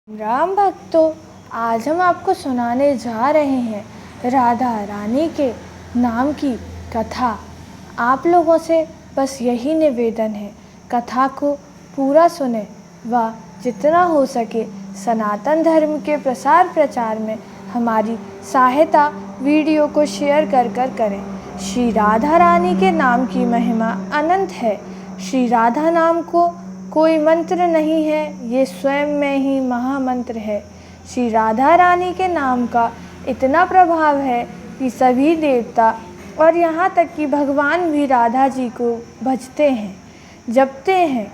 राम भक्तों, आज हम आपको सुनाने जा रहे हैं राधा रानी के नाम की कथा। आप लोगों से बस यही निवेदन है, कथा को पूरा सुने व जितना हो सके सनातन धर्म के प्रसार प्रचार में हमारी सहायता वीडियो को शेयर कर करें। श्री राधा रानी के नाम की महिमा अनंत है। श्री राधा नाम को कोई मंत्र नहीं है, ये स्वयं में ही महामंत्र है। श्री राधा रानी के नाम का इतना प्रभाव है कि सभी देवता और यहाँ तक कि भगवान भी राधा जी को भजते हैं, जपते हैं।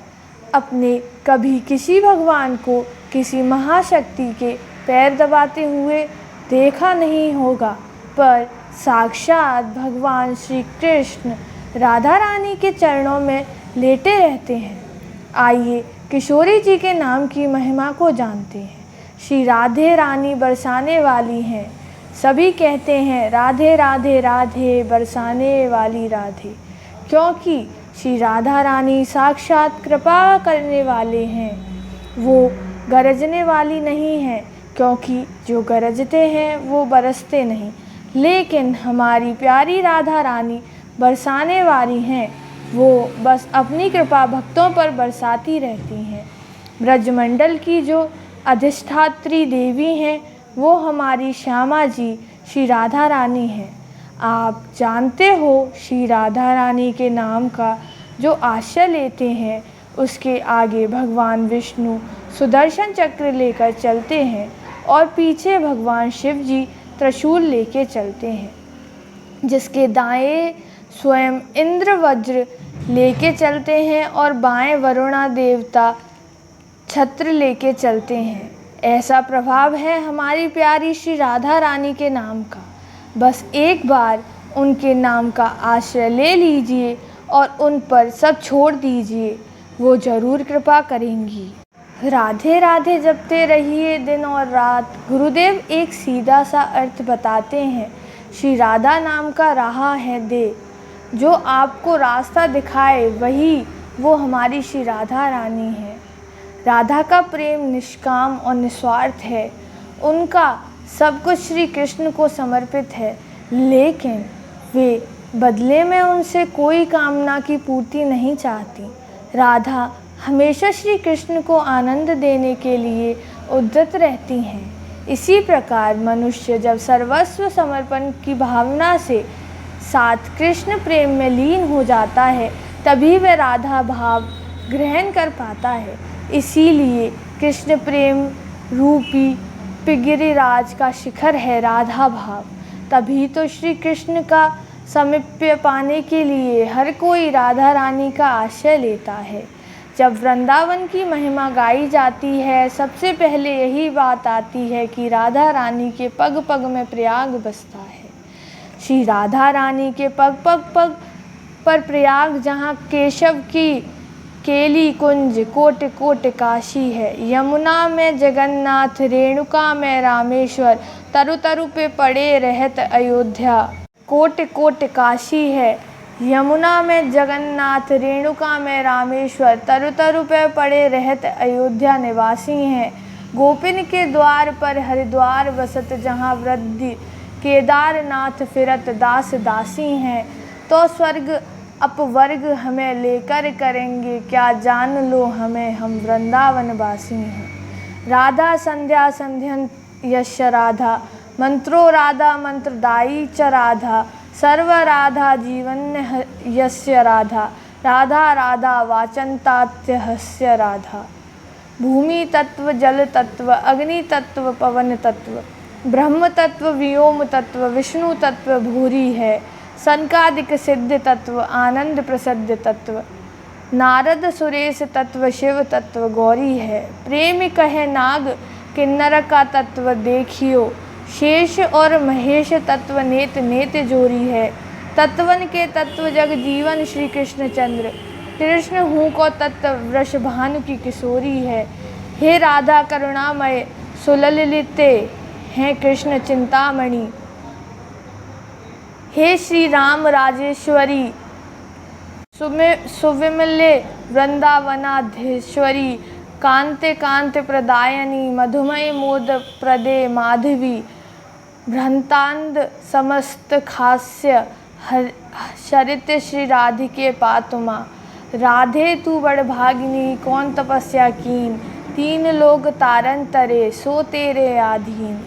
अपने कभी किसी भगवान को किसी महाशक्ति के पैर दबाते हुए देखा नहीं होगा, पर साक्षात भगवान श्री कृष्ण राधा रानी के चरणों में लेटे रहते हैं। आइए किशोरी जी के नाम की महिमा को जानते हैं। श्री राधे रानी बरसाने वाली हैं, सभी कहते हैं राधे राधे राधे बरसाने वाली राधे, क्योंकि श्री राधा रानी साक्षात कृपा करने वाले हैं। वो गरजने वाली नहीं है, क्योंकि जो गरजते हैं वो बरसते नहीं, लेकिन हमारी प्यारी राधा रानी बरसाने वाली हैं। वो बस अपनी कृपा भक्तों पर बरसाती रहती हैं। ब्रजमंडल की जो अधिष्ठात्री देवी हैं, वो हमारी श्यामा जी श्री राधा रानी हैं। आप जानते हो, श्री राधा रानी के नाम का जो आश्रय लेते हैं, उसके आगे भगवान विष्णु सुदर्शन चक्र लेकर चलते हैं और पीछे भगवान शिव जी त्रिशूल लेके चलते हैं, जिसके दाएं स्वयं इंद्र वज्र लेके चलते हैं और बाएं वरुणा देवता छत्र लेके चलते हैं। ऐसा प्रभाव है हमारी प्यारी श्री राधा रानी के नाम का। बस एक बार उनके नाम का आश्रय ले लीजिए और उन पर सब छोड़ दीजिए, वो ज़रूर कृपा करेंगी। राधे राधे जपते रहिए दिन और रात। गुरुदेव एक सीधा सा अर्थ बताते हैं, श्री राधा नाम का रहा है दे, जो आपको रास्ता दिखाए वही वो हमारी श्री राधा रानी है। राधा का प्रेम निष्काम और निस्वार्थ है, उनका सब कुछ श्री कृष्ण को समर्पित है, लेकिन वे बदले में उनसे कोई कामना की पूर्ति नहीं चाहती। राधा हमेशा श्री कृष्ण को आनंद देने के लिए उद्यत रहती हैं। इसी प्रकार मनुष्य जब सर्वस्व समर्पण की भावना से साथ कृष्ण प्रेम में लीन हो जाता है, तभी वह राधा भाव ग्रहण कर पाता है। इसीलिए कृष्ण प्रेम रूपी पिगिरिराज का शिखर है राधा भाव। तभी तो श्री कृष्ण का सामीप्य पाने के लिए हर कोई राधा रानी का आश्रय लेता है। जब वृंदावन की महिमा गाई जाती है, सबसे पहले यही बात आती है कि राधा रानी के पग पग में प्रयाग बसता है। श्री राधा रानी के पग पग पर प्रयाग, जहाँ केशव की केली कुंज कोट कोट काशी है। यमुना में जगन्नाथ, रेणुका में रामेश्वर, तरु तरु पे पड़े रहत अयोध्या। कोट कोट काशी है, यमुना में जगन्नाथ, रेणुका में रामेश्वर, तरु तरु पे पड़े रहत अयोध्या निवासी हैं। गोपिन के द्वार पर हरिद्वार बसत, जहाँ वृद्धि केदारनाथ फिरत दास दासी हैं। तो स्वर्ग अपवर्ग हमें लेकर करेंगे क्या, जान लो हमें हम वृंदावन वासी हैं। राधा संध्या संध्यन यश राधा, मंत्रो राधा मंत्रदायी च राधा, सर्व राधा जीवन यस्य राधा, राधा राधा वाचनतात्यहस्य राधा। भूमि तत्व, जल तत्व, अग्नि तत्व, पवन तत्व, ब्रह्म तत्व, व्योम तत्व, विष्णु तत्व भूरी है। सनकादिक सिद्ध तत्व, आनंद प्रसिद्ध तत्व, नारद सुरेश तत्व, शिव तत्व गौरी है। प्रेम कहे नाग किन्नर का तत्व, देखियो शेष और महेश तत्व, नेत नेत जोरी है। तत्वन के तत्व जग जीवन श्री कृष्ण चंद्र, कृष्ण हूँ को तत्व वृषभानु की किशोरी है। हे राधा करुणामय सुललिते हैं कृष्ण चिंतामणि, हे श्री राम राजेश्वरी सुविमले वृंदावनाधीश्वरी। कांते कांते प्रदायनी मधुमय मोद प्रदे माधवी भ्रांतांध समस्त खास्य शरित श्री राधिके पातुमा। राधे तू बड़ भागिनी कौन तपस्या कीन, तीन लोग तारन तरे सो तेरे आधीन।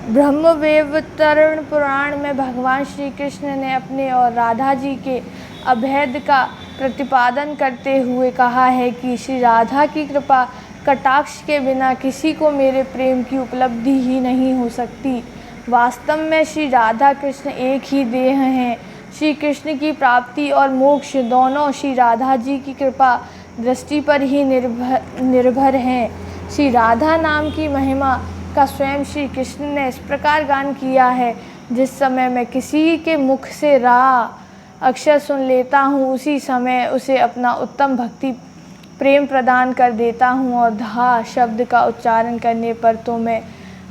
ब्रह्मवैवर्तन पुराण में भगवान श्री कृष्ण ने अपने और राधा जी के अभेद का प्रतिपादन करते हुए कहा है कि श्री राधा की कृपा कटाक्ष के बिना किसी को मेरे प्रेम की उपलब्धि ही नहीं हो सकती। वास्तव में श्री राधा कृष्ण एक ही देह हैं। श्री कृष्ण की प्राप्ति और मोक्ष दोनों श्री राधा जी की कृपा दृष्टि पर ही निर्भर हैं। श्री राधा नाम की महिमा का स्वयं श्री कृष्ण ने इस प्रकार गान किया है, जिस समय मैं किसी के मुख से रा अक्षर सुन लेता हूँ उसी समय उसे अपना उत्तम भक्ति प्रेम प्रदान कर देता हूँ, और धा शब्द का उच्चारण करने पर तो मैं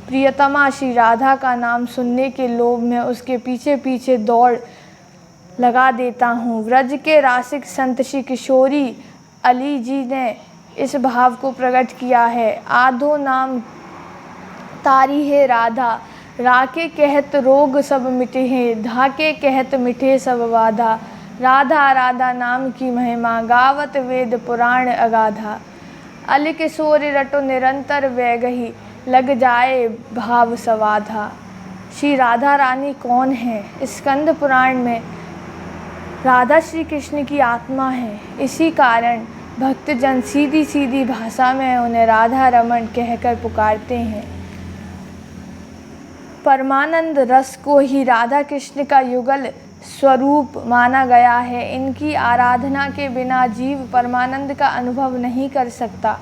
प्रियतमा श्री राधा का नाम सुनने के लोभ में उसके पीछे पीछे दौड़ लगा देता हूँ। व्रज के रासिक संत श्री किशोरी अली जी ने इस भाव को प्रकट किया है। आधो नाम तारी है राधा, राके कहत रोग सब मिटे हैं, धाके कहत मिटे सब बाधा। राधा राधा नाम की महिमा गावत वेद पुराण अगाधा। अल किशोर रटो निरंतर वैगही, लग जाए भाव सवाधा। श्री राधा रानी कौन है? स्कंद पुराण में राधा श्री कृष्ण की आत्मा है। इसी कारण भक्तजन सीधी सीधी भाषा में उन्हें राधा रमण कहकर पुकारते हैं। परमानंद रस को ही राधा कृष्ण का युगल स्वरूप माना गया है। इनकी आराधना के बिना जीव परमानंद का अनुभव नहीं कर सकता।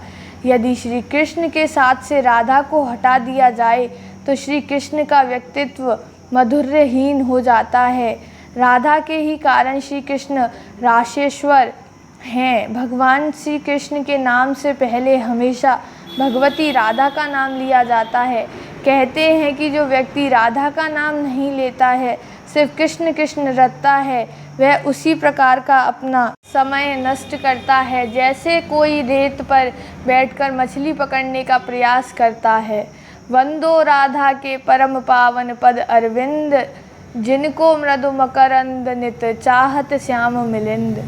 यदि श्री कृष्ण के साथ से राधा को हटा दिया जाए तो श्री कृष्ण का व्यक्तित्व माधुर्यहीन हो जाता है। राधा के ही कारण श्री कृष्ण राशेश्वर हैं। भगवान श्री कृष्ण के नाम से पहले हमेशा भगवती राधा का नाम लिया जाता है। कहते हैं कि जो व्यक्ति राधा का नाम नहीं लेता है, सिर्फ कृष्ण कृष्ण रटता है, वह उसी प्रकार का अपना समय नष्ट करता है जैसे कोई रेत पर बैठकर मछली पकड़ने का प्रयास करता है। वंदो राधा के परम पावन पद अरविंद, जिनको मृदु मकरंद नित चाहत श्याम मिलिंद।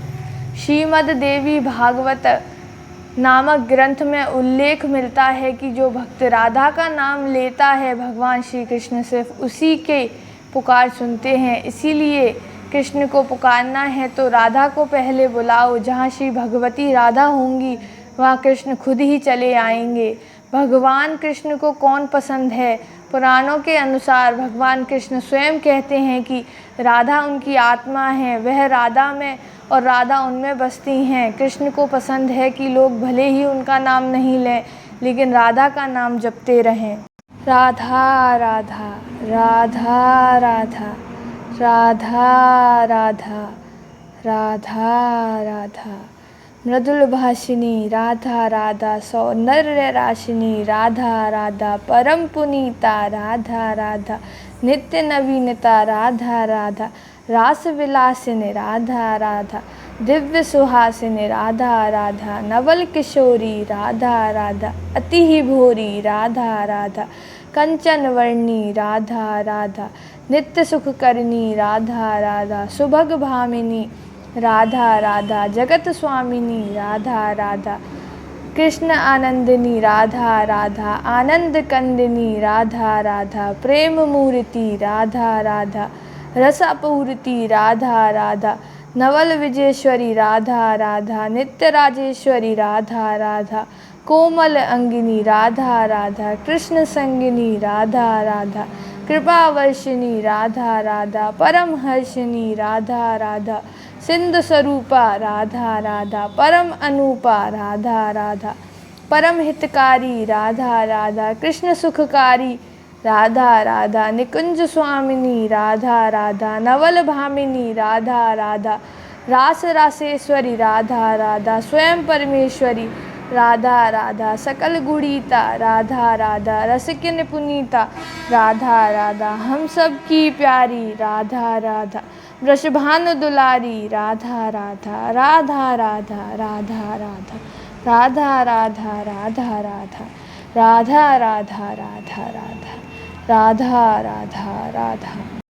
श्रीमद् देवी भागवत नामक ग्रंथ में उल्लेख मिलता है कि जो भक्त राधा का नाम लेता है, भगवान श्री कृष्ण सिर्फ उसी के पुकार सुनते हैं। इसीलिए कृष्ण को पुकारना है तो राधा को पहले बुलाओ। जहाँ श्री भगवती राधा होंगी वहाँ कृष्ण खुद ही चले आएंगे। भगवान कृष्ण को कौन पसंद है? पुराणों के अनुसार भगवान कृष्ण स्वयं कहते हैं कि राधा उनकी आत्मा है, वह राधा में और राधा उनमें बसती हैं। कृष्ण को पसंद है कि लोग भले ही उनका नाम नहीं लें, लेकिन राधा का नाम जपते रहें। राधा राधा राधा राधा राधा राधा राधा राधा। मृदुल भाषिनी राधा राधा, सौंदर्य राशिनी राधा राधा, परम पुनीता राधा राधा, नित्य नवीनता राधा राधा, रास विलासिनी राधा राधा, दिव्य सुहासिनी राधा राधा, नवल किशोरी राधा राधा, अति ही भोरी राधा राधा, कंचन वर्णी राधा राधा, नित्य सुख करनी राधा राधा, सुभग भामिनी राधा राधा, जगत स्वामिनी राधा राधा, कृष्ण आनंदिनी राधा राधा, आनंद कंदिनी राधा राधा, प्रेम मूर्ति राधा राधा, रस अपूर्ति राधा राधा, नवल विजेश्वरी राधा राधा, नित्य राजेश्वरी राधा राधा, कोमल अंगिनी राधा राधा, कृष्ण संगिनी राधा राधा, कृपावर्षिनी राधा राधा, परम हर्षिनी राधा राधा, सिंधु स्वरूपा राधा राधा, परम अनूपा राधा राधा, परम हितकारी राधा राधा, कृष्ण सुखकारी राधा राधा, निकुंज स्वामिनी राधा राधा, नवल भामिनी राधा राधा, रास रासेश्वरी राधा राधा, स्वयं परमेश्वरी राधा राधा, सकल गुणीता राधा राधा, रसिक पुनीता राधा राधा, हम सब की प्यारी राधा राधा, वृषभानु दुलारी राधा राधा, राधा राधा राधा राधा राधा राधा राधा राधा राधा राधा राधा राधा राधा राधा राधा।